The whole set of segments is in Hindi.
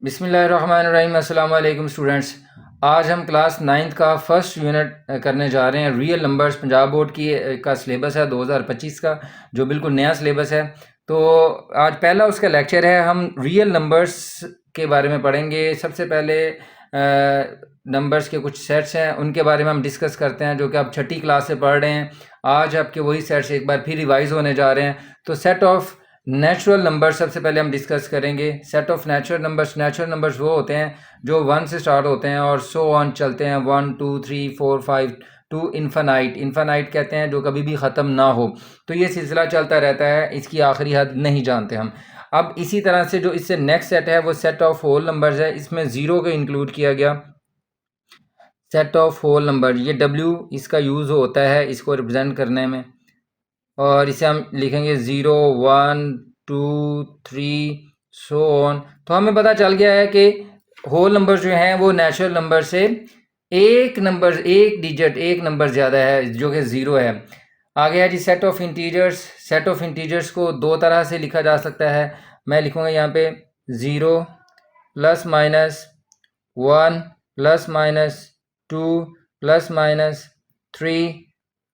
बिस्मिल्लाहिर्रहमानिर्रहीम। अस्सलाम वालेकुम स्टूडेंट्स। आज हम क्लास 9th का फर्स्ट यूनिट करने जा रहे हैं। रियल नंबर्स पंजाब बोर्ड की का सिलेबस है 2025 का, जो बिल्कुल नया सिलेबस है। तो आज पहला उसका लेक्चर है। हम रियल नंबर्स के बारे में पढ़ेंगे। सबसे पहले नंबर्स के कुछ सेट्स हैं, उनके बारे में हम डिस्कस करते हैं, जो कि आप छठी क्लास से पढ़ रहे हैं। आज आपके वही सेट्स एक बार फिर रिवाइज होने जा रहे हैं। तो सेट ऑफ नेचुरल नंबर्स सबसे पहले हम डिस्कस करेंगे। सेट ऑफ नेचुरल नंबर्स वो होते हैं जो 1 से स्टार्ट होते हैं और सो ऑन चलते हैं, 1 2 3 4 5 टू इन्फानाइट कहते हैं, जो कभी भी ख़त्म ना हो। तो ये सिलसिला चलता रहता है, इसकी आखिरी हद नहीं जानते हम। अब इसी तरह से जो इससे नेक्स्ट सेट है वो सेट ऑफ होल नंबर्स है। इसमें ज़ीरो को इंक्लूड किया गया। सेट ऑफ होल नंबर, ये W इसका यूज़ होता है इसको रिप्रेजेंट करने में, और इसे हम लिखेंगे 0 1 2 3 सो ऑन। तो हमें पता चल गया है कि होल नंबर जो हैं वो नेचुरल नंबर से एक डिजिट एक नंबर ज़्यादा है, जो कि 0 है। आगे है जी set of integers. Set of integers को दो तरह से लिखा जा सकता है। मैं लिखूँगा यहाँ पे 0 plus minus 1 plus minus 2 plus minus 3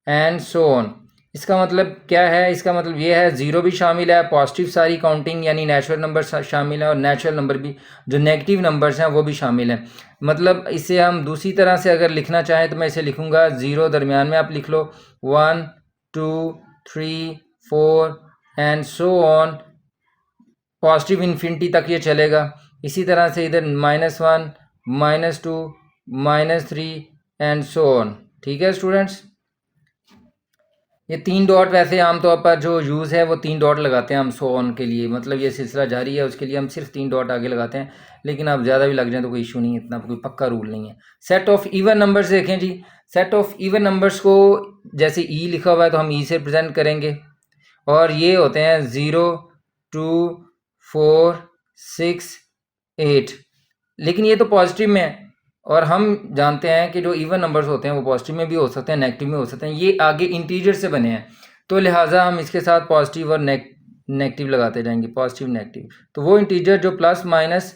and so on. इसका मतलब क्या है? इसका मतलब ये है, ज़ीरो भी शामिल है, पॉजिटिव सारी काउंटिंग यानी नेचुरल नंबर शामिल है, और नेचुरल नंबर भी जो नेगेटिव नंबर्स हैं वो भी शामिल हैं। मतलब इसे हम दूसरी तरह से अगर लिखना चाहें तो मैं इसे लिखूँगा 0 दरमियान में आप लिख लो 1 2 3 4 and so on, positive infinity तक ये चलेगा। इसी तरह से इधर -1 -2 -3 एंड सो ऑन। ठीक है स्टूडेंट्स, ये 3 डॉट वैसे आमतौर पर जो यूज़ है वो 3 डॉट लगाते हैं हम सो ऑन के लिए, मतलब ये सिलसिला जारी है उसके लिए हम सिर्फ 3 डॉट आगे लगाते हैं। लेकिन अब ज़्यादा भी लग जाए तो कोई इशू नहीं है, इतना कोई पक्का रूल नहीं है। सेट ऑफ इवन नंबर्स देखें जी। सेट ऑफ इवन नंबर्स को जैसे ई लिखा हुआ है तो हम ई से रिप्रेजेंट करेंगे, और ये होते हैं 0 2 4 6 8। लेकिन ये तो पॉजिटिव में है, और हम जानते हैं कि जो इवन नंबर्स होते हैं वो पॉजिटिव में भी हो सकते हैं, नेगेटिव में हो सकते हैं। ये आगे इंटीजर से बने हैं, तो लिहाजा हम इसके साथ पॉजिटिव और नेगेटिव लगाते जाएंगे, पॉजिटिव नेगेटिव। तो वो इंटीजर जो प्लस माइनस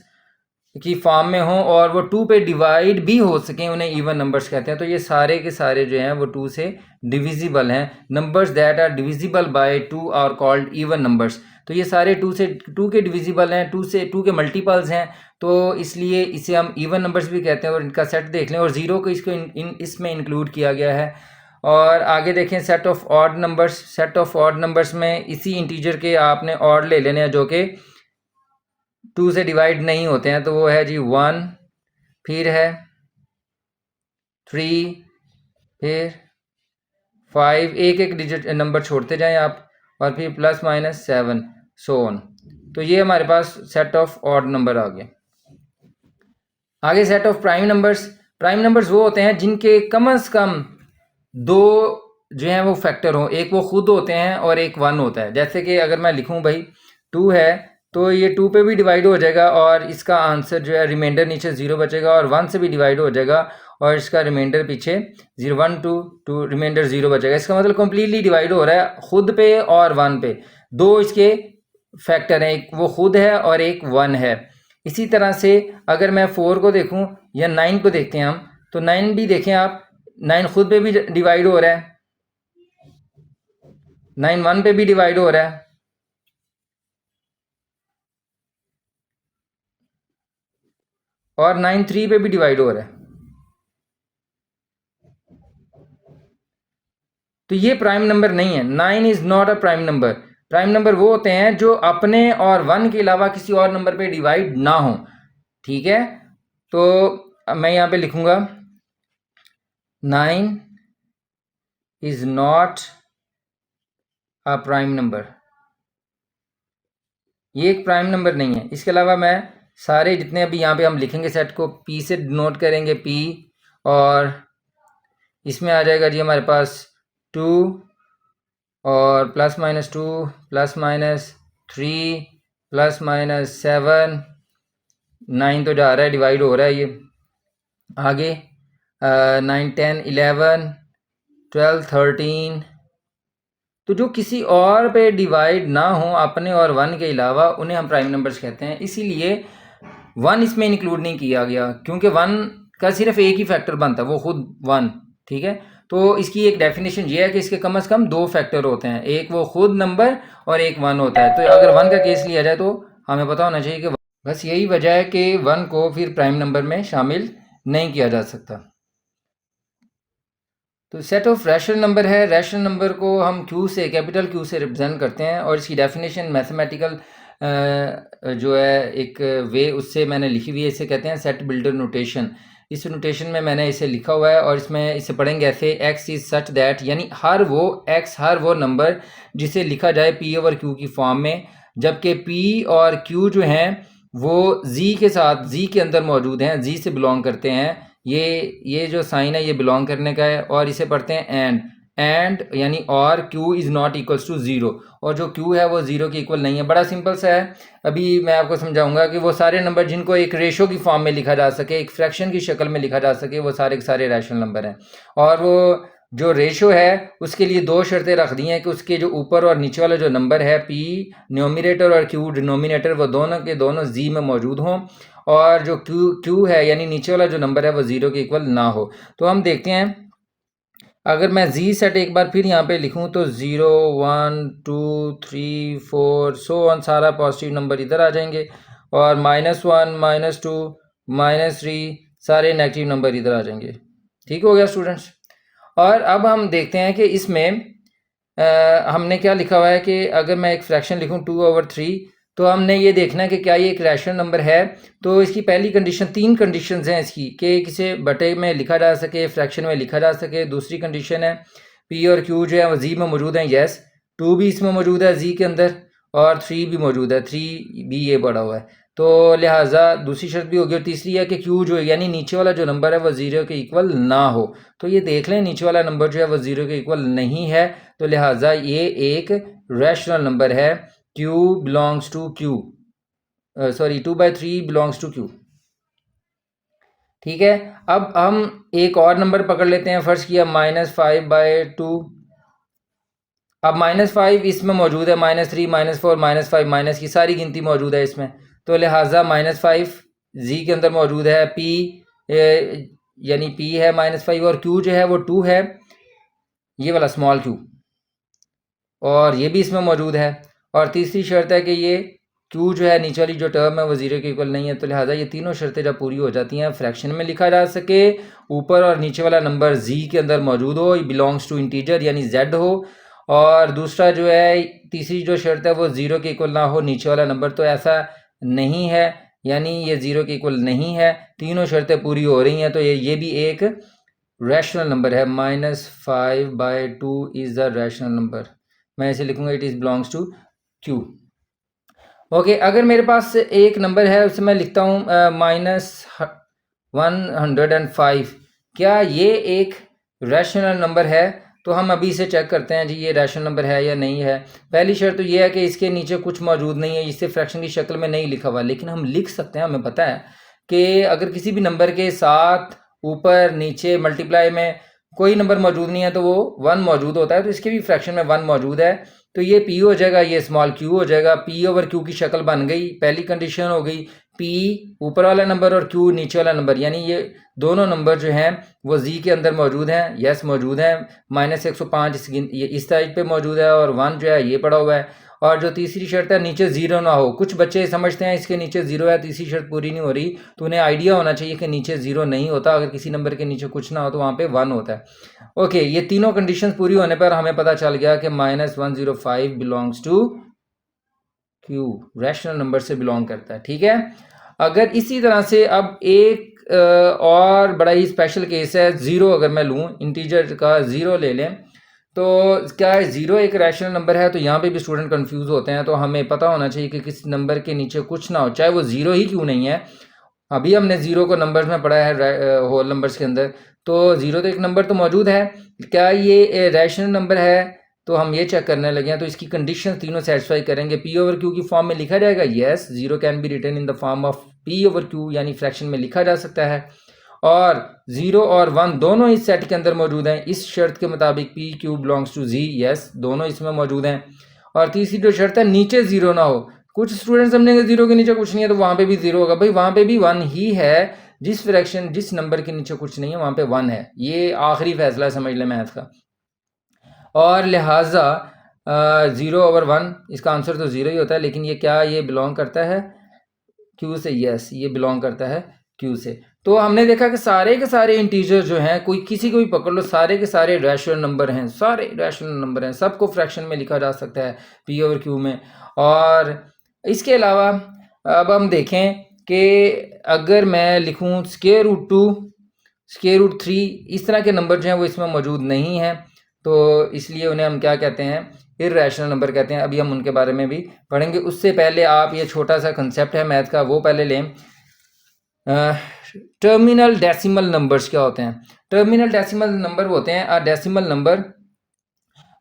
की फॉर्म में हो और वो 2 पे डिवाइड भी हो सकें, उन्हें इवन नंबर्स कहते हैं। तो ये सारे के सारे जो हैं वो 2 से डिविजिबल हैं। Numbers that are divisible by 2 are called even numbers. तो ये सारे 2 के डिविजिबल हैं, 2 के मल्टीपल्स हैं, तो इसलिए इसे हम इवन नंबर्स भी कहते हैं। और इनका सेट देख लें, और 0 को इसको इसमें इंक्लूड किया गया है। और आगे देखें set of odd numbers. Set of odd numbers में इसी इंटीजर के आपने ऑड ले लेने हैं जो कि 2 से डिवाइड नहीं होते हैं। तो वो है जी 1, फिर है 3, फिर 5, एक डिजिट नंबर छोड़ते जाएं आप, और फिर प्लस माइनस 7 सो ऑन। तो ये हमारे पास सेट ऑफ ऑड नंबर आ गए। आगे set of prime numbers. Prime numbers वो होते हैं जिनके कम से कम 2 जो हैं वो फैक्टर हों, एक वो खुद होते हैं और एक 1 होता है। जैसे कि अगर मैं लिखूं भाई 2 है तो ये 2 पे भी डिवाइड हो जाएगा, और इसका आंसर जो है रिमाइंडर नीचे 0 बचेगा, और 1 से भी डिवाइड हो जाएगा और इसका रिमाइंडर पीछे 0 1 2 2 रिमाइंडर 0 बचेगा। इसका मतलब कम्प्लीटली डिवाइड हो रहा है खुद पे और 1 पे। 2 इसके फैक्टर हैं, एक वो खुद है और एक 1 है। इसी तरह से अगर मैं 4 को देखूं या 9 को देखते हैं हम, तो 9 भी देखें आप, 9 खुद पे भी डिवाइड हो रहा है, 9 1 पे भी डिवाइड हो रहा है, और 9 3 पे भी डिवाइड हो रहा है। तो ये प्राइम नंबर नहीं है। 9 is not a prime number. Prime number वो होते हैं जो अपने और 1 के अलावा किसी और नंबर पे डिवाइड ना हो। ठीक है, तो मैं यहाँ पे लिखूंगा 9 is not a prime number. ये एक प्राइम नंबर नहीं है। इसके अलावा मैं सारे जितने अभी यहाँ पे हम लिखेंगे सेट को P से डिनोट करेंगे, P, और इसमें आ जाएगा जी हमारे पास 2 और plus minus 2 plus minus 3 plus minus 7, 9 तो जा रहा है, डिवाइड हो रहा है ये। आगे 9 10 11 12 13। तो जो किसी और पे डिवाइड ना हो अपने और 1 के अलावा, उन्हें हम प्राइम नंबर्स कहते हैं। इसीलिए वन इसमें इंक्लूड नहीं किया गया क्योंकि वन का सिर्फ एक ही फैक्टर बनता है, वो खुद वन। ठीक है, तो इसकी एक डेफिनेशन ये है कि इसके कम से कम दो फैक्टर होते हैं, एक वो खुद नंबर और एक वन होता है। तो अगर वन का केस लिया जाए तो हमें पता होना चाहिए कि बस यही वजह है कि वन को फिर प्राइम नंबर में शामिल नहीं किया जा सकता। तो सेट ऑफ रैशनल नंबर है, रैशनल नंबर को हम क्यू से, कैपिटल क्यू से रिप्रेजेंट करते हैं, और इसकी डेफिनेशन मैथमेटिकल जो है एक वे उससे मैंने लिखी हुई है, इसे कहते हैं सेट बिल्डर नोटेशन। इस नोटेशन में मैंने इसे लिखा हुआ है और इसमें इसे पढ़ेंगे ऐसे, एक्स इज सच दैट, यानी हर वो नंबर जिसे लिखा जाए पी ओवर क्यू की फॉर्म में, जबकि पी और क्यू जो हैं वो जी के साथ, जी के अंदर मौजूद हैं, जी से बिलोंग करते हैं। ये जो साइन है ये बिलोंग करने का है, और इसे पढ़ते हैं एंड यानी और Q is not equals to zero, और जो क्यू है वो ज़ीरो के इक्वल नहीं है। बड़ा सिंपल सा है, अभी मैं आपको समझाऊंगा कि वो सारे नंबर जिनको एक रेशो की फॉर्म में लिखा जा सके, एक फ्रैक्शन की शक्ल में लिखा जा सके, वो सारे के सारे रैशनल नंबर हैं। और वो जो रेशो है उसके लिए दो शर्तें रख दी हैं कि उसके जो ऊपर और नीचे वाला जो नंबर है पी न्यूमरेटर और क्यू डिनोमिनेटर, वो दोनों के दोनों जी में मौजूद हों, और जो क्यू है यानी नीचे वाला जो नंबर है वो ज़ीरो के इक्वल ना हो। तो हम देखते हैं, अगर मैं जी सेट एक बार फिर यहाँ पे लिखूँ तो 0 1 2 3 4 सो ऑन, सारा पॉजिटिव नंबर इधर आ जाएंगे, और -1 -2 -3 सारे नेगेटिव नंबर इधर आ जाएंगे। ठीक हो गया स्टूडेंट्स। और अब हम देखते हैं कि इसमें हमने क्या लिखा हुआ है कि अगर मैं एक फ्रैक्शन लिखूँ 2/3, तो हमने ये देखना है कि क्या ये एक रैशनल नंबर है। तो इसकी पहली कंडीशन, तीन कंडीशंस हैं इसकी, कि किसे बटे में लिखा जा सके, फ्रैक्शन में लिखा जा सके। दूसरी कंडीशन है पी और क्यू जो है वो जी में मौजूद हैं, येस। 2 भी इसमें मौजूद है जी के अंदर, और 3 भी मौजूद है, 3 भी ये पड़ा हुआ है। तो लिहाजा दूसरी शर्त भी होगी। और तीसरी है कि क्यू जो है यानी नीचे वाला जो नंबर है वो ज़ीरो के इक्वल ना हो। तो ये देख लें, नीचे वाला नंबर जो है वो ज़ीरो के इक्वल नहीं है, तो लिहाजा ये एक रैशनल नंबर है। Q belongs to Q, sorry 2/3 belongs to Q। ठीक है, अब हम एक और नंबर पकड़ लेते हैं। फर्स्ट किया -5/2, अब -5 इसमें मौजूद है, -3 -4 -5 माइनस की सारी गिनती मौजूद है इसमें, तो लिहाजा -5 जी के अंदर मौजूद है, P यानी P है -5, और Q जो है वो 2 है, ये वाला स्मॉल q, और ये भी इसमें मौजूद है। और तीसरी शर्त है कि ये q जो है नीचे वाली जो टर्म है वो ज़ीरो के इक्वल नहीं है। तो लिहाजा ये तीनों शर्तें जब पूरी हो जाती हैं, फ्रैक्शन में लिखा जा सके, ऊपर और नीचे वाला नंबर z के अंदर मौजूद हो, बिलोंग्स टू इंटीजर यानी z हो, और दूसरा जो है तीसरी जो शर्त है वो ज़ीरो के इक्वल ना हो नीचे वाला नंबर, तो ऐसा नहीं है, यानी ये ज़ीरो के इक्वल नहीं है। तीनों शर्तें पूरी हो रही हैं, तो ये भी एक रैशनल नंबर है। -5/2 इज़ द रैशनल नंबर। मैं इसे लिखूंगा, it is belongs to Q। Okay, अगर मेरे पास एक नंबर है उसे मैं लिखता हूँ -105, क्या ये एक रैशनल नंबर है? तो हम अभी इसे चेक करते हैं जी, ये रैशनल नंबर है या नहीं है। पहली शर्त तो ये है कि इसके नीचे कुछ मौजूद नहीं है, इसे फ्रैक्शन की शक्ल में नहीं लिखा हुआ, लेकिन हम लिख सकते हैं। हमें पता है कि अगर किसी भी नंबर के साथ ऊपर नीचे मल्टीप्लाई में कोई नंबर मौजूद नहीं है तो वो 1 मौजूद होता है, तो इसके भी फ्रैक्शन में 1 मौजूद है, तो ये P हो जाएगा, ये स्मॉल q हो जाएगा। P ओवर Q की शक्ल बन गई, पहली कंडीशन हो गई। P ऊपर वाला नंबर और Q नीचे वाला नंबर, यानी ये दोनों नंबर जो हैं वो Z के अंदर मौजूद हैं, यस मौजूद हैं। -105 इस साइड पे मौजूद है, और 1 जो है ये पड़ा हुआ है। और जो तीसरी शर्त है, नीचे ज़ीरो ना हो। कुछ बच्चे समझते हैं इसके नीचे ज़ीरो है, तीसरी शर्त पूरी नहीं हो रही, तो उन्हें आइडिया होना चाहिए कि नीचे ज़ीरो नहीं होता। अगर किसी नंबर के नीचे कुछ ना हो तो वहाँ पे 1 होता है। ओके, ये तीनों कंडीशन पूरी होने पर हमें पता चल गया कि -105 belongs to Q, rational number से बिलोंग करता है। ठीक है, अगर इसी तरह से अब एक और बड़ा ही स्पेशल केस है, ज़ीरो अगर मैं लूँ, इंटीजर का ज़ीरो ले लें, तो क्या ज़ीरो एक रैशनल नंबर है? तो यहाँ पे भी स्टूडेंट कंफ्यूज होते हैं। तो हमें पता होना चाहिए कि किस नंबर के नीचे कुछ ना हो, चाहे वो ज़ीरो ही क्यों नहीं है। अभी हमने ज़ीरो को नंबर्स में पढ़ा है, होल नंबर्स के अंदर, तो ज़ीरो तो एक नंबर तो मौजूद है, क्या ये रैशनल नंबर है? तो हम ये चेक करने लगे हैं। तो इसकी कंडीशन तीनों सेटिस्फाई करेंगे। P ओवर Q की फॉर्म में लिखा जाएगा, yes, zero can be written in the form of P over Q, यानी फ्रैक्शन में लिखा जा सकता है। और 0 और 1 दोनों इस सेट के अंदर मौजूद हैं। इस शर्त के मुताबिक P Q belongs to Z, yes, दोनों इसमें मौजूद हैं। और तीसरी जो शर्त है, नीचे ज़ीरो ना हो, कुछ स्टूडेंट समझेंगे जीरो के नीचे कुछ नहीं है तो वहाँ पे भी जीरो होगा। भाई वहाँ पे भी वन ही है, जिस फ्रैक्शन जिस नंबर के नीचे कुछ नहीं है वहाँ पे वन है। ये आखिरी फैसला समझ ले मैथ का। और लिहाजा 0/1 इसका आंसर तो ज़ीरो ही होता है। लेकिन ये क्या, ये बिलोंग करता है क्यू से? यस, ये बिलोंग करता है क्यू से। तो हमने देखा कि सारे के सारे इंटीजर जो हैं, कोई किसी को भी पकड़ लो, सारे के सारे रैशनल नंबर हैं, सारे रैशनल नंबर हैं, सबको फ्रैक्शन में लिखा जा सकता है पी ओवर क्यू में। और इसके अलावा अब हम देखें कि अगर मैं लिखूं स्क्वायर रूट 2, स्क्वायर रूट 3, इस तरह के नंबर जो हैं वो इसमें मौजूद नहीं हैं, तो इसलिए उन्हें हम क्या कहते हैं? इर्रेशनल नंबर कहते हैं। अभी हम उनके बारे में भी पढ़ेंगे। उससे पहले आप ये छोटा सा कंसेप्ट है मैथ का वो पहले लें। टर्मिनल डेसिमल नंबर्स क्या होते हैं? टर्मिनल डेसिमल नंबर होते हैं a decimal number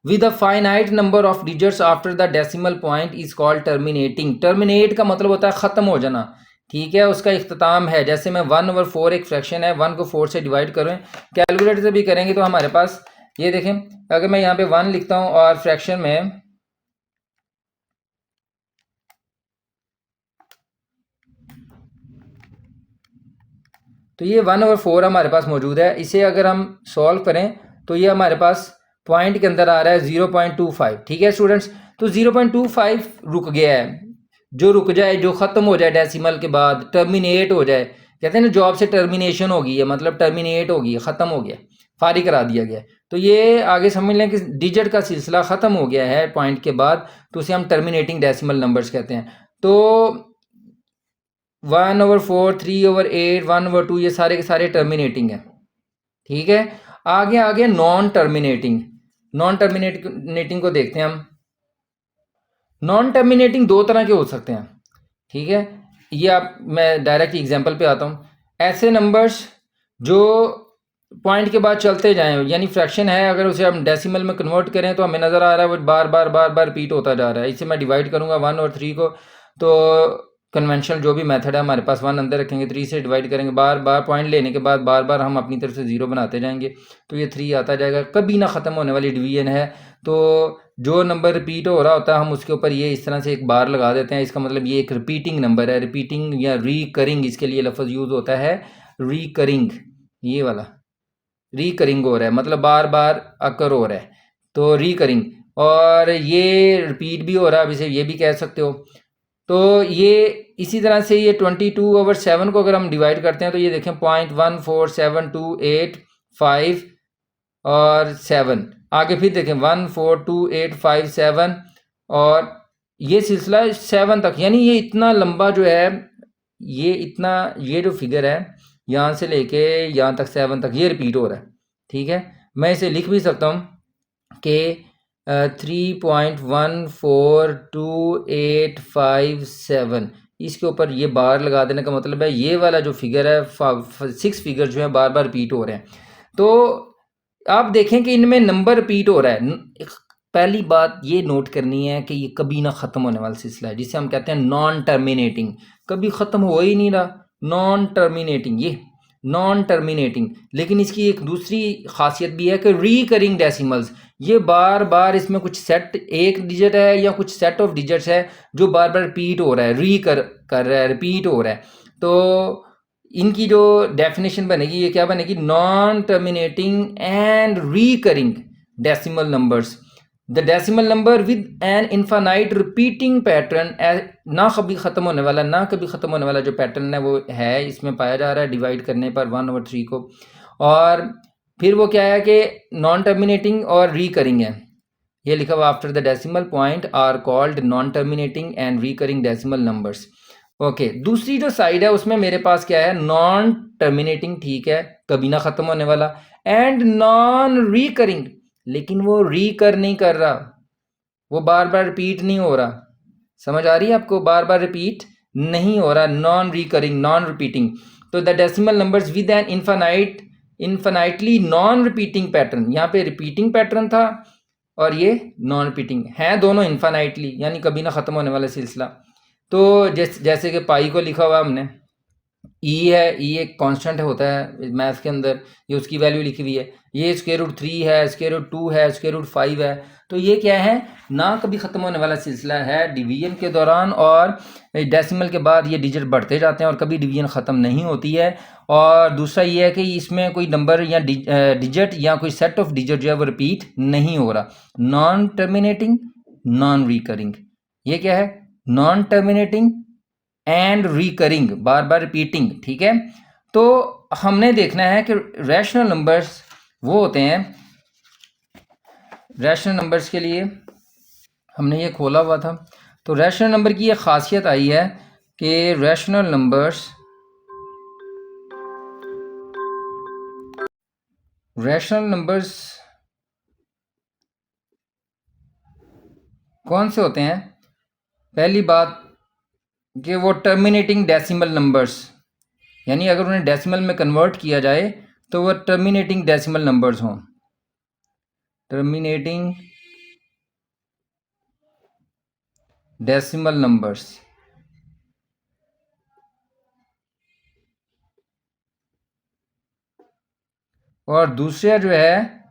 with a finite number of digits after the decimal point is called terminating. Terminate का मतलब होता है ख़त्म हो जाना, ठीक है, उसका इख्तिताम है। जैसे मैं 1/4 एक फ्रैक्शन है, 1 को 4 से डिवाइड करें, कैलकुलेटर से भी करेंगे तो हमारे पास ये देखें, अगर मैं यहाँ पे 1 लिखता हूँ और फ्रैक्शन में तो ये 1/4 हमारे पास मौजूद है। इसे अगर हम सॉल्व करें तो ये हमारे पास पॉइंट के अंदर आ रहा है 0.25, ठीक है स्टूडेंट्स। तो 0.25 रुक गया है। जो रुक जाए, जो ख़त्म हो जाए डेसिमल के बाद, टर्मिनेट हो जाए, कहते हैं ना जॉब से टर्मिनेशन हो गई है, मतलब टर्मिनेट हो गई है, ख़त्म हो गया, फारिग करा दिया गया। तो ये आगे समझ लें कि डिजिट का सिलसिला ख़त्म हो गया है पॉइंट के बाद, तो उसे हम टर्मिनेटिंग डेसिमल नंबर्स कहते हैं। तो 1/4, 3/8, 1/2 ये सारे के सारे टर्मिनेटिंग है, ठीक है। आगे आगे नॉन टर्मिनेटिंग, नॉन टर्मिनेटिंग को देखते हैं हम। नॉन टर्मिनेटिंग दो तरह के हो सकते हैं, ठीक है। ये आप, मैं डायरेक्ट एग्जांपल पे आता हूँ। ऐसे नंबर्स जो पॉइंट के बाद चलते जाएं, यानी फ्रैक्शन है, अगर उसे हम डेसिमल में कन्वर्ट करें तो हमें नज़र आ रहा है वो बार बार बार बार रिपीट होता जा रहा है। इसे मैं डिवाइड करूँगा 1 और 3 को, तो कन्वेंशनल जो भी मेथड है हमारे पास, 1 अंदर रखेंगे, 3 से डिवाइड करेंगे, बार बार पॉइंट लेने के बाद बार बार हम अपनी तरफ से 0 बनाते जाएंगे, तो ये 3 आता जाएगा। कभी ना ख़त्म होने वाली डिवीजन है। तो जो नंबर रिपीट हो रहा होता है हम उसके ऊपर ये इस तरह से एक बार लगा देते हैं। इसका मतलब ये एक रिपीटिंग नंबर है। रिपीटिंग या रिकरिंग, इसके लिए लफ्ज़ यूज़ होता है रिकरिंग। ये वाला रिकरिंग हो रहा है, मतलब बार बार अकर हो रहा है, तो रिकरिंग। और ये रिपीट भी हो रहा है, अब इसे ये भी कह सकते हो। तो ये इसी तरह से ये 22/7 को अगर हम डिवाइड करते हैं तो ये देखें 0.14728 और 7, आगे फिर देखें 14285 और ये सिलसिला 7 तक, यानी ये इतना लंबा जो है, ये इतना, ये जो फिगर है यहाँ से लेके यहाँ तक 7 तक ये रिपीट हो रहा है, ठीक है। मैं इसे लिख भी सकता हूँ कि 3.142857, इसके ऊपर ये बार लगा देने का मतलब है ये वाला जो फिगर है 6 फिगर जो है बार बार रिपीट हो रहे हैं। तो आप देखें कि इनमें नंबर रिपीट हो रहा है। पहली बात ये नोट करनी है कि ये कभी ना ख़त्म होने वाला सिलसिला है, जिसे हम कहते हैं नॉन टर्मिनेटिंग। कभी ख़त्म हो ही नहीं रहा, नॉन टर्मिनेटिंग, ये नॉन टर्मिनेटिंग। लेकिन इसकी एक दूसरी खासियत भी है कि रिकरिंग डेसिमल्स, ये बार बार इसमें कुछ सेट, एक डिजिट है या कुछ सेट ऑफ डिजिट्स है जो बार बार रिपीट हो रहा है, कर रहा है, रिपीट हो रहा है। तो इनकी जो डेफिनेशन बनेगी, ये क्या बनेगी? Non terminating and recurring decimal numbers, the decimal number with an infinite repeating pattern, ना कभी ख़त्म होने वाला, ना कभी ख़त्म होने वाला जो पैटर्न है वो है इसमें पाया जा रहा है डिवाइड करने पर 1/3 को। और फिर वो क्या है कि नॉन टर्मिनेटिंग और रिकरिंग है, ये लिखा हुआ after the decimal point are called non terminating and recurring decimal numbers. Okay, दूसरी जो साइड है उसमें मेरे पास क्या है? नॉन टर्मिनेटिंग, ठीक है, कभी ना ख़त्म होने वाला, एंड नॉन रिकरिंग, लेकिन वो रिकर नहीं कर रहा, वो बार बार रिपीट नहीं हो रहा। समझ आ रही है आपको? बार बार रिपीट नहीं हो रहा, नॉन रिकरिंग, नॉन रिपीटिंग। तो the decimal numbers with an infinitely non repeating pattern, यहाँ पे रिपीटिंग पैटर्न था और ये नॉन रिपीटिंग है, दोनों इन्फाइनाइटली, यानी कभी ना ख़त्म होने वाला सिलसिला। तो जैसे कि पाई को लिखा हुआ हमने, ई है, ई एक कांस्टेंट होता है मैथ के अंदर, ये उसकी वैल्यू लिखी हुई है। ये स्क्वायर रूट 3 है, स्क्वायर रूट 2 है, स्क्वायर रूट 5 है। तो ये क्या है, ना कभी ख़त्म होने वाला सिलसिला है डिवीजन के दौरान, और डेसिमल के बाद ये डिजिट बढ़ते जाते हैं और कभी डिवीजन ख़त्म नहीं होती है। और दूसरा ये है कि इसमें कोई नंबर या डिजिट या कोई सेट ऑफ डिजिट जो है वो रिपीट नहीं हो रहा। नॉन टर्मिनेटिंग, नॉन रिकरिंग, ये क्या है, non terminating and recurring, bar bar repeating. ठीक है, तो हमने देखना है कि रैशनल नंबर्स वो होते हैं, रैशनल नंबर्स के लिए हमने ये खोला हुआ था। तो रैशनल नंबर की ये खासियत आई है कि रैशनल नंबर्स, रैशनल नंबर्स कौन से होते हैं, पहली बात कि वो टर्मिनेटिंग डेसिमल नंबर्स, यानी अगर उन्हें डेसिमल में कन्वर्ट किया जाए तो वह टर्मिनेटिंग डेसिमल नंबर्स हों, टर्मिनेटिंग डेसिमल नंबर्स। और दूसरा जो है,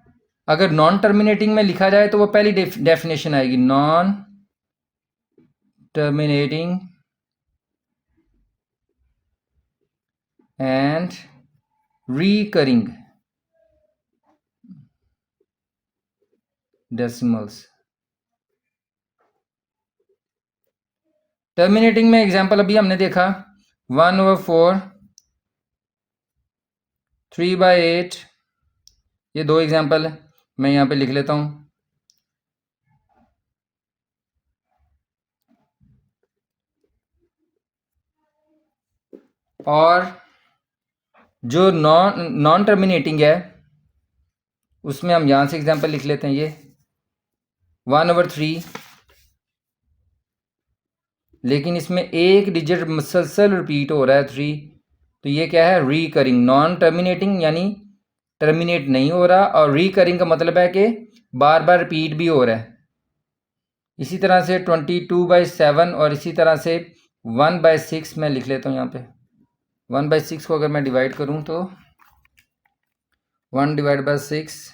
अगर नॉन टर्मिनेटिंग में लिखा जाए तो वो पहली डेफिनेशन आएगी, non terminating and recurring decimals. Terminating में एग्जांपल अभी हमने देखा 1/4, 3/8, ये दो एग्जांपल है, मैं यहाँ पे लिख लेता हूँ। और जो नॉन टर्मिनेटिंग है उसमें हम यहाँ से एग्जांपल लिख लेते हैं, ये 1/3, लेकिन इसमें एक डिजिट मुसलसल रिपीट हो रहा है 3, तो ये क्या है, रिकरिंग। नॉन टर्मिनेटिंग यानी टर्मिनेट नहीं हो रहा, और रिकरिंग का मतलब है कि बार बार रिपीट भी हो रहा है। इसी तरह से 22/7, और इसी तरह से 1/6 मैं लिख लेता हूँ यहाँ पे। 1/6 को अगर मैं डिवाइड करूँ तो 1/6,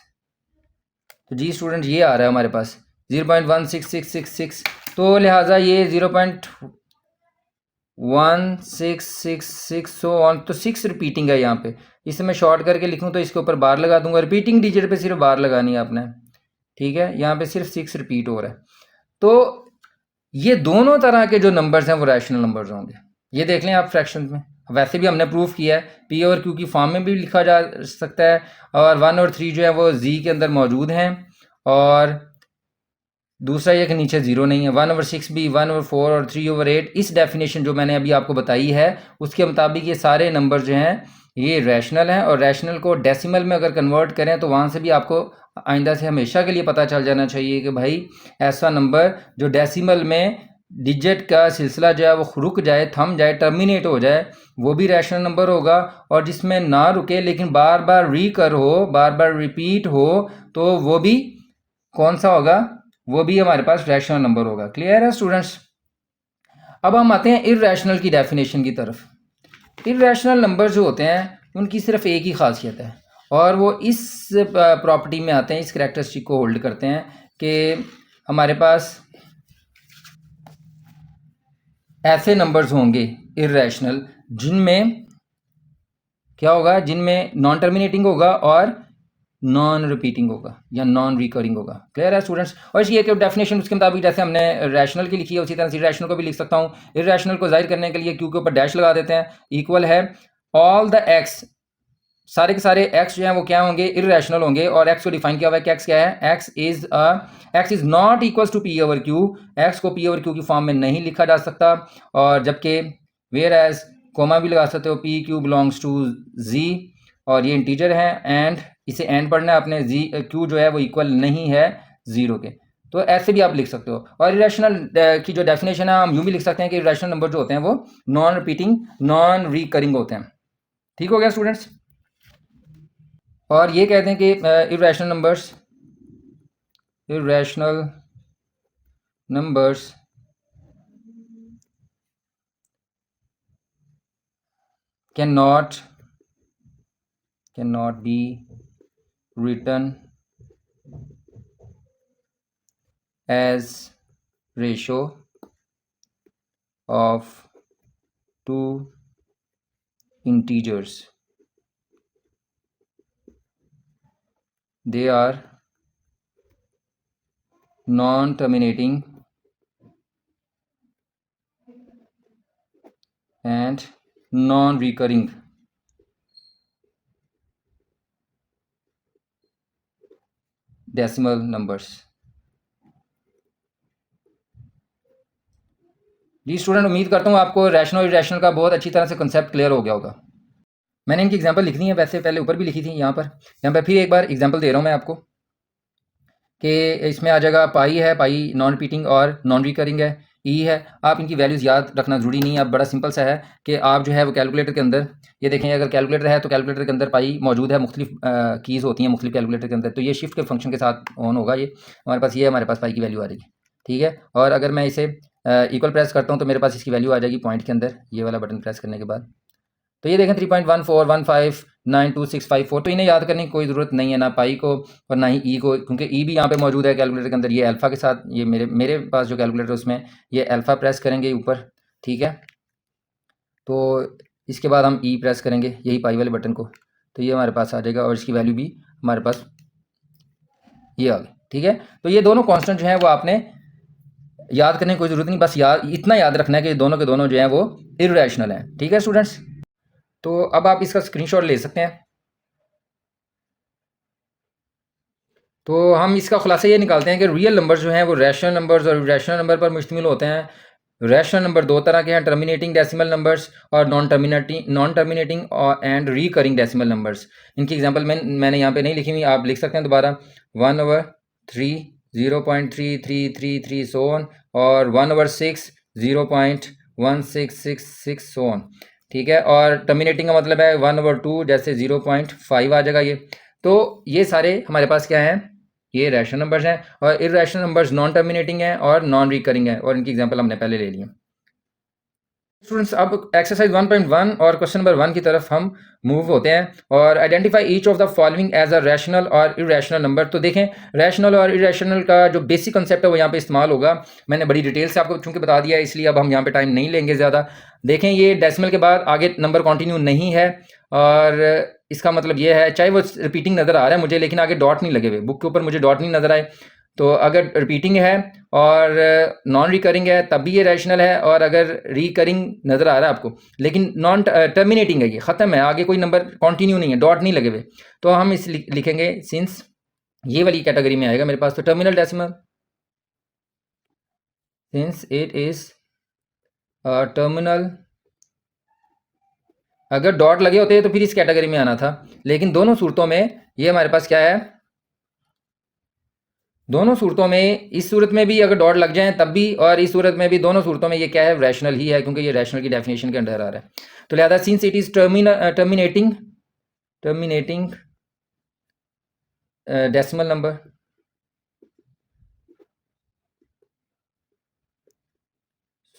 तो जी स्टूडेंट ये आ रहा है हमारे पास 0.16666, तो लिहाजा ये 0.1666 सो ऑन, तो 6 रिपीटिंग है यहाँ पे। इसे मैं शॉर्ट करके लिखूँ तो इसके ऊपर बार लगा दूंगा, रिपीटिंग डिजिट पे सिर्फ बार लगानी है आपने। ठीक है, यहाँ पे सिर्फ 6 रिपीट हो रहा है। तो ये दोनों तरह के जो नंबर्स हैं वो रैशनल नंबर्स होंगे। ये देख लें आप फ्रैक्शन में, वैसे भी हमने प्रूफ किया है पी और क्यू की फॉर्म में भी लिखा जा सकता है, और 1 और 3 जो है वो जी के अंदर मौजूद हैं, और दूसरा ये कि नीचे जीरो नहीं है। 1/6 भी, 1/4 और 3/8, इस डेफिनेशन जो मैंने अभी आपको बताई है उसके मुताबिक ये सारे नंबर जो हैं ये रैशनल हैं, और रैशनल को डेसिमल में अगर कन्वर्ट करें तो वहाँ से भी आपको आइंदा से हमेशा के लिए पता चल जाना चाहिए कि भाई ऐसा नंबर जो डेसिमल में डिजिट का सिलसिला जो है वो रुक जाए, थम जाए, टर्मिनेट हो जाए, वो भी रैशनल नंबर होगा। और जिसमें ना रुके लेकिन बार बार रिकर हो, बार बार रिपीट हो, तो वो भी कौन सा होगा, वो भी हमारे पास रैशनल नंबर होगा। क्लियर है स्टूडेंट्स? अब हम आते हैं इररेशनल की डेफिनेशन की तरफ। इररेशनल नंबर जो होते हैं उनकी सिर्फ एक ही खासियत है, और वो इस प्रॉपर्टी में आते हैं, इस करैक्टरिस्टिक को होल्ड करते हैं कि हमारे पास ऐसे नंबर्स होंगे इररेशनल जिनमें क्या होगा, जिनमें नॉन टर्मिनेटिंग होगा और नॉन रिपीटिंग होगा या नॉन रिकरिंग होगा। क्लियर है स्टूडेंट्स? और इसकी एक डेफिनेशन उसके मुताबिक जैसे हमने रैशनल की लिखी है उसी तरह से इररेशनल को भी लिख सकता हूँ। इररेशनल को जाहिर करने के लिए क्यू के ऊपर डैश लगा देते हैं, इक्वल है ऑल द एक्स, सारे के सारे एक्स जो हैं वो क्या होंगे, इररेशनल होंगे। और एक्स को डिफाइन किया हुआ है कि एक्स क्या है, x is not equal to P over Q, x को पी ओवर क्यू की फॉर्म में नहीं लिखा जा सकता। और जबकि वेयर एज कोमा भी लगा सकते हो, पी क्यू बिलोंग्स टू जी, और ये इंटीजर है, एंड इसे एंड पढ़ना है आपने, जी क्यू जो है वो इक्वल नहीं है जीरो के। तो ऐसे भी आप लिख सकते हो। और इरेशनल की जो डेफिनेशन है हम यूं भी लिख सकते हैं कि इरेशनल नंबर जो होते हैं वो नॉन रिपीटिंग, नॉन रिकरिंग होते हैं। ठीक हो गया स्टूडेंट्स? और ये कहते हैं कि irrational numbers, irrational numbers cannot be written as ratio of two integers. They are non-terminating and non-recurring. Decimal numbers. जी स्टूडेंट, उम्मीद करता हूँ आपको रैशनल और इरेशनल का बहुत अच्छी तरह से कंसेप्ट क्लियर हो गया होगा। मैंने इनकी एग्जांपल लिखनी है, वैसे पहले ऊपर भी लिखी थी, यहाँ पर फिर एक बार एग्जांपल दे रहा हूँ मैं आपको कि इसमें आ जाएगा पाई है, पाई नॉन रिपीटिंग और नॉन रिकरिंग है, ई है। आप इनकी वैल्यूज़ याद रखना ज़रूरी नहीं है, अब बड़ा सिंपल सा है कि आप जो है वो कैलकुलेटर के अंदर ये देखें, अगर कैलकुलेटर है तो कैलकुलेटर के अंदर पाई मौजूद है, मुख्तलिफ कीज़ होती हैं मुख्तलिफ कैलकुलेटर के अंदर, तो ये शिफ्ट के फंक्शन के साथ ऑन होगा, ये हमारे पास, ये हमारे पास पाई की वैल्यू आ रही है, ठीक है। और अगर मैं इसे इक्वल प्रेस करता हूँ तो मेरे पास इसकी वैल्यू आ जाएगी पॉइंट के अंदर, ये वाला बटन प्रेस करने के बाद। तो ये देखें 3.14159264, तो इन्हें याद करने की कोई ज़रूरत नहीं है, ना पाई को और ना ही ई को, क्योंकि ई भी यहाँ पे मौजूद है कैलकुलेटर के अंदर, ये अल्फ़ा के साथ, ये मेरे पास जो कैलकुलेटर है उसमें ये अल्फ़ा प्रेस करेंगे ऊपर, ठीक है। तो इसके बाद हम ई प्रेस करेंगे यही पाई वाले बटन को, तो ये हमारे पास आ जाएगा और इसकी वैल्यू भी हमारे पास ये आ गई, ठीक है। तो ये दोनों कॉन्स्टेंट जो हैं वो आपने याद करने की कोई ज़रूरत नहीं, बस इतना याद रखना है कि दोनों के दोनों जो हैं वो इर्रेशनल हैं, ठीक है स्टूडेंट्स। तो अब आप इसका स्क्रीनशॉट ले सकते हैं। तो हम इसका खुलासा ये निकालते हैं कि रियल नंबर जो हैं वो रैशनल नंबर्स और इरेशनल नंबर पर मुश्तमिल होते हैं। रैशनल नंबर दो तरह के हैं, टर्मिनेटिंग डेसिमल नंबर्स और non terminating and recurring decimal numbers. इनकी एग्जांपल मैंने यहाँ पे नहीं लिखी हुई, आप लिख सकते हैं दोबारा, 1/3, 0.3333 सो ऑन, और 1/6, 0.1666 सो ऑन, ठीक है। और टर्मिनेटिंग का मतलब है 1/2, जैसे 0.5 आ जाएगा ये। तो ये सारे हमारे पास क्या हैं, ये रैशनल नंबर्स हैं, और इररेशनल नंबर्स नॉन टर्मिनेटिंग है और नॉन रिकरिंग है, और इनकी एग्जांपल हमने पहले ले ली है। स्टूडेंट्स, अब एक्सरसाइज 1.1 और क्वेश्चन नंबर 1 की तरफ हम मूव होते हैं, और identify each of the following as a rational or irrational number. तो देखें, रैशनल और इरेशनल का जो बेसिक कंसेप्ट है वो यहाँ पे इस्तेमाल होगा। मैंने बड़ी डिटेल से आपको चूंकि बता दिया है, इसलिए अब हम यहाँ पे टाइम नहीं लेंगे ज़्यादा। देखें, ये डेसिमल के बाद आगे नंबर कंटिन्यू नहीं है, और इसका मतलब ये है, चाहे वो रिपीटिंग नज़र आ रहा है मुझे, लेकिन आगे डॉट नहीं लगे हुए, बुक के ऊपर मुझे डॉट नहीं नज़र आए। तो अगर रिपीटिंग है और नॉन रिकरिंग है तब भी ये रैशनल है, और अगर रिकरिंग नज़र आ रहा है आपको लेकिन नॉन टर्मिनेटिंग है, ये ख़त्म है, आगे कोई नंबर कंटिन्यू नहीं है, डॉट नहीं लगे हुए, तो हम इस लिखेंगे सिंस ये वाली कैटेगरी में आएगा मेरे पास। तो terminal decimal, since it is terminal, अगर डॉट लगे होते तो फिर इस कैटेगरी में आना था, लेकिन दोनों सूरतों में ये हमारे पास क्या है, दोनों सूरतों में, इस सूरत में भी अगर डॉट लग जाए तब भी, और इस सूरत में भी, दोनों सूरतों में ये क्या है, रैशनल ही है, क्योंकि ये रैशनल की डेफिनेशन के अंडर आ रहा है। तो लिहाजा since it is terminating decimal number,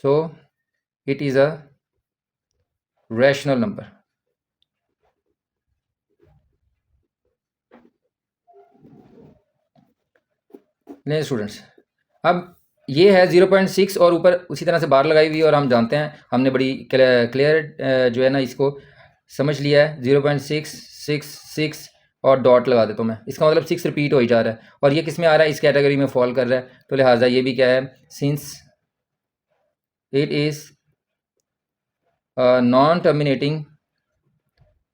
so it is a rational number. नहीं स्टूडेंट्स, अब ये है 0.6 और ऊपर उसी तरह से बार लगाई हुई, और हम जानते हैं, हमने बड़ी क्लियर जो है ना इसको समझ लिया है, 0.666 और डॉट लगा देता हूँ मैं, इसका मतलब 6 रिपीट हो ही जा रहा है, और ये किस में आ रहा है, इस कैटेगरी में फॉल कर रहा है, तो लिहाजा ये भी क्या है, since it is non terminating,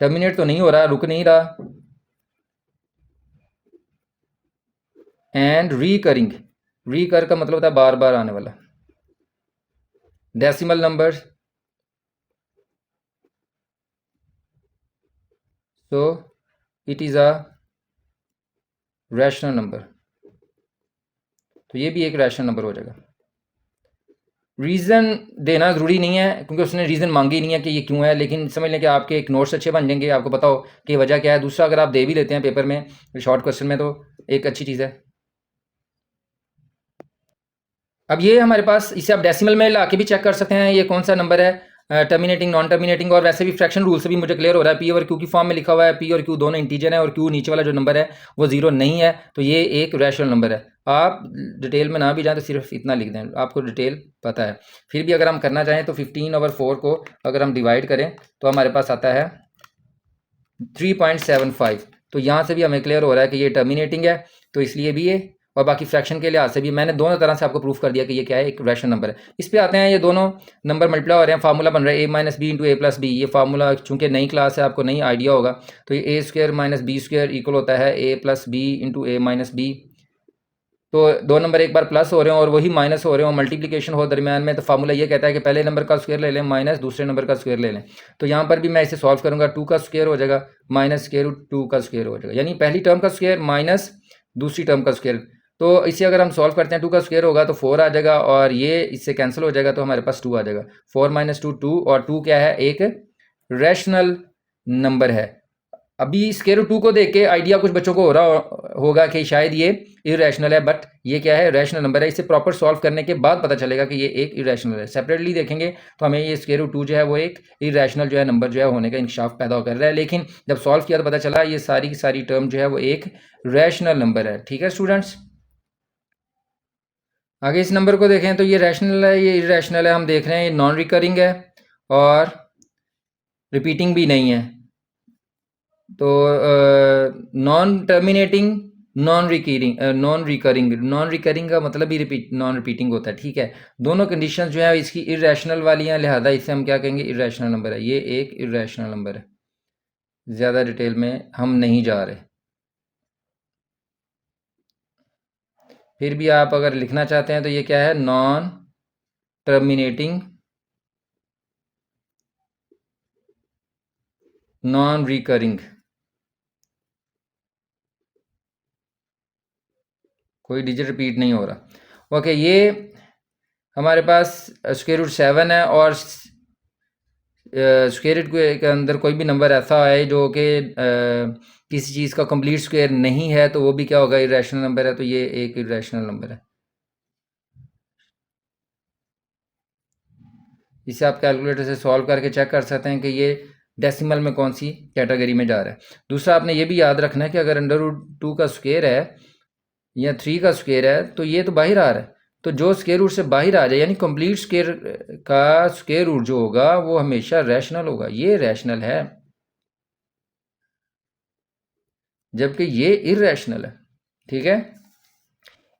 terminate तो नहीं हो रहा, रुक नहीं रहा, एंड रिकरिंग, रिकर का मतलब होता है बार बार आने वाला, decimal number, so it is a rational number. तो ये भी एक रैशनल नंबर हो जाएगा। रीज़न देना ज़रूरी नहीं है, क्योंकि उसने रीज़न मांगी नहीं है कि ये क्यों है, लेकिन समझ लें कि आपके एक नोट्स अच्छे बन जाएंगे, आपको पता हो कि वजह क्या है। दूसरा, अगर आप दे भी लेते हैं पेपर में शॉर्ट क्वेश्चन में, तो एक अच्छी चीज़ है। अब ये हमारे पास, इसे आप डेसिमल में ला के भी चेक कर सकते हैं, ये कौन सा नंबर है। टर्मिनेटिंग, नॉन टर्मिनेटिंग, और वैसे भी फ्रैक्शन रूल से भी मुझे क्लियर हो रहा है पी और क्यू की फॉर्म में लिखा हुआ है, पी और क्यू दोनों इंटीजर हैं और क्यू नीचे वाला जो नंबर है वो जीरो नहीं है, तो ये एक रैशनल नंबर है। आप डिटेल में ना भी जाएं तो सिर्फ इतना लिख दें, आपको डिटेल पता है। फिर भी अगर हम करना चाहें तो 15/4 को अगर हम डिवाइड करें तो हमारे पास आता है 3.75। तो यहाँ से भी हमें क्लियर हो रहा है कि ये टर्मिनेटिंग है, तो इसलिए भी ये, और बाकी फ्रैक्शन के लिहाज से भी मैंने दोनों तरह से आपको प्रूफ कर दिया कि ये क्या है, एक रैशनल नंबर है। इस पे आते हैं, ये दोनों नंबर मल्टीप्लाई हो रहे हैं, फार्मूला बन रहा है a-b इंटू a+b। ये फार्मूला चूंकि नई क्लास है, आपको नहीं आइडिया होगा, तो ये a² - b² इक्वल होता है a+b इंटू a-b। तो दो नंबर एक बार प्लस हो रहे हो और वही माइनस हो रहे हो, मल्टीप्लिकेशन हो दरमियान में, तो फार्मूला ये कहता है कि पहले नंबर का स्क्वायर ले लें माइनस दूसरे नंबर का स्क्वायर ले लें। तो यहाँ पर भी मैं इसे सॉल्व करूँगा, 2 का स्क्वायर हो जाएगा माइनस स्क्वायर रूट 2 का स्क्वायर हो जाएगा, यानी पहली टर्म का स्क्वायर माइनस दूसरी टर्म का स्क्वायर। तो इसे अगर हम सॉल्व करते हैं, 2 का स्क्वायर होगा तो 4 आ जाएगा, और ये इससे कैंसिल हो जाएगा तो हमारे पास 2 आ जाएगा। 4 - 2 2, और 2 क्या है, एक रैशनल नंबर है। अभी स्क्वायर रूट 2 को देख के आइडिया कुछ बच्चों को हो रहा होगा कि शायद ये इरेशनल है, बट ये क्या है, रैशनल नंबर है। इसे प्रॉपर सॉल्व करने के बाद पता चलेगा कि ये एक इरेशनल है। सेपरेटली देखेंगे तो हमें ये स्क्वायर रूट 2 जो है वो एक इरेशनल जो है नंबर जो है होने का इंकशाफ पैदा कर रहा है, लेकिन जब सॉल्व किया तो पता चला ये सारी की सारी टर्म जो है वो एक रैशनल नंबर है। ठीक है स्टूडेंट्स, आगे इस नंबर को देखें तो ये रैशनल है, ये इरेशनल है। हम देख रहे हैं ये नॉन रिकरिंग है और रिपीटिंग भी नहीं है। तो नॉन टर्मिनेटिंग, नॉन रिकरिंग का मतलब ही नॉन रिपीटिंग होता है। ठीक है, दोनों कंडीशन जो है इसकी इरेशनल वाली हैं, लिहाजा इसे हम क्या कहेंगे, इरेशनल नंबर है। ये एक इरेशनल नंबर है, ज़्यादा डिटेल में हम नहीं जा रहे। फिर भी आप अगर लिखना चाहते हैं तो ये क्या है, नॉन टर्मिनेटिंग, नॉन रिकरिंग, कोई डिजिट रिपीट नहीं हो रहा। ओके, ये हमारे पास स्क्वायर रूट 7 है, और स्क्वायर रूट के अंदर कोई भी नंबर ऐसा है जो कि किसी चीज़ का कंप्लीट स्क्वायर नहीं है, तो वो भी क्या होगा, इरेशनल नंबर है। तो ये एक इरेशनल नंबर है। इसे आप कैलकुलेटर से सॉल्व करके चेक कर सकते हैं कि ये डेसिमल में कौन सी कैटेगरी में जा रहा है। दूसरा आपने ये भी याद रखना है कि अगर अंडर रूट 2 का स्क्वायर है या 3 का स्क्वायर है तो ये तो बाहर आ रहा है, तो जो स्क्वायर रूट से बाहर आ जाए यानी कंप्लीट स्क्वायर का स्क्वायर रूट जो होगा वो हमेशा रैशनल होगा, ये रैशनल है, जबकि ये इररेशनल है। ठीक है,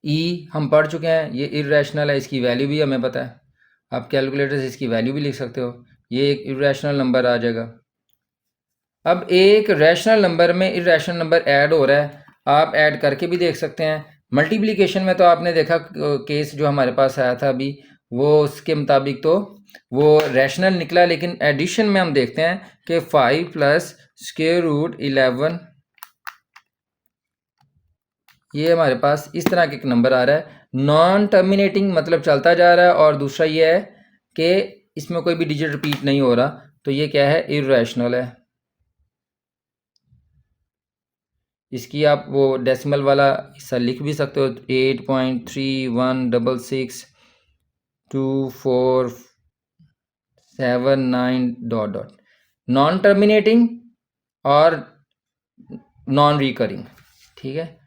ई हम पढ़ चुके हैं, ये इररेशनल है, इसकी वैल्यू भी हमें पता है। आप कैलकुलेटर से इसकी वैल्यू भी लिख सकते हो, ये एक इररेशनल नंबर आ जाएगा। अब एक रैशनल नंबर में इररेशनल नंबर ऐड हो रहा है, आप ऐड करके भी देख सकते हैं। मल्टीप्लिकेशन में तो आपने देखा केस जो हमारे पास आया था अभी, वो उसके मुताबिक तो वो रैशनल निकला, लेकिन एडिशन में हम देखते हैं कि 5 प्लस स्क्वायर रूट 11, ये हमारे पास इस तरह के एक नंबर आ रहा है, नॉन टर्मिनेटिंग मतलब चलता जा रहा है, और दूसरा ये है कि इसमें कोई भी डिजिट रिपीट नहीं हो रहा, तो ये क्या है, इररेशनल है। इसकी आप वो डेसिमल वाला हिस्सा लिख भी सकते हो, 8.31662479 ... नॉन टर्मिनेटिंग और नॉन रिकरिंग। ठीक है,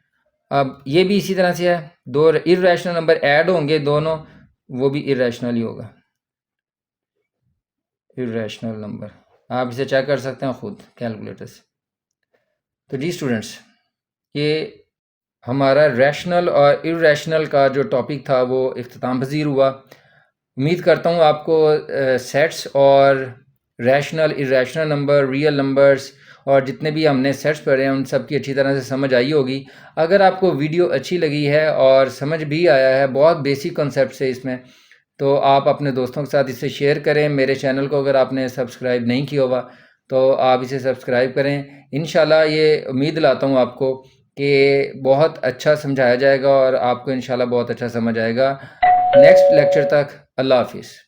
अब ये भी इसी तरह से है, दो इररेशनल नंबर ऐड होंगे दोनों, वो भी इररेशनल ही होगा, इररेशनल नंबर। आप इसे चेक कर सकते हैं खुद कैलकुलेटर से। तो जी स्टूडेंट्स, ये हमारा रैशनल और इररेशनल का जो टॉपिक था वो इख्तिताम पज़ीर हुआ। उम्मीद करता हूँ आपको सेट्स और rational, irrational number, real numbers और जितने भी हमने सेट्स पढ़े हैं उन सब की अच्छी तरह से समझ आई होगी। अगर आपको वीडियो अच्छी लगी है और समझ भी आया है, बहुत बेसिक कॉन्सेप्ट है इसमें, तो आप अपने दोस्तों के साथ इसे शेयर करें। मेरे चैनल को अगर आपने सब्सक्राइब नहीं किया हुआ तो आप इसे सब्सक्राइब करें। इंशाल्लाह ये उम्मीद दिलाता हूँ आपको कि बहुत अच्छा समझाया जाएगा और आपको इंशाल्लाह बहुत अच्छा समझ आएगा। नेक्स्ट लेक्चर तक अल्लाह हाफिज़।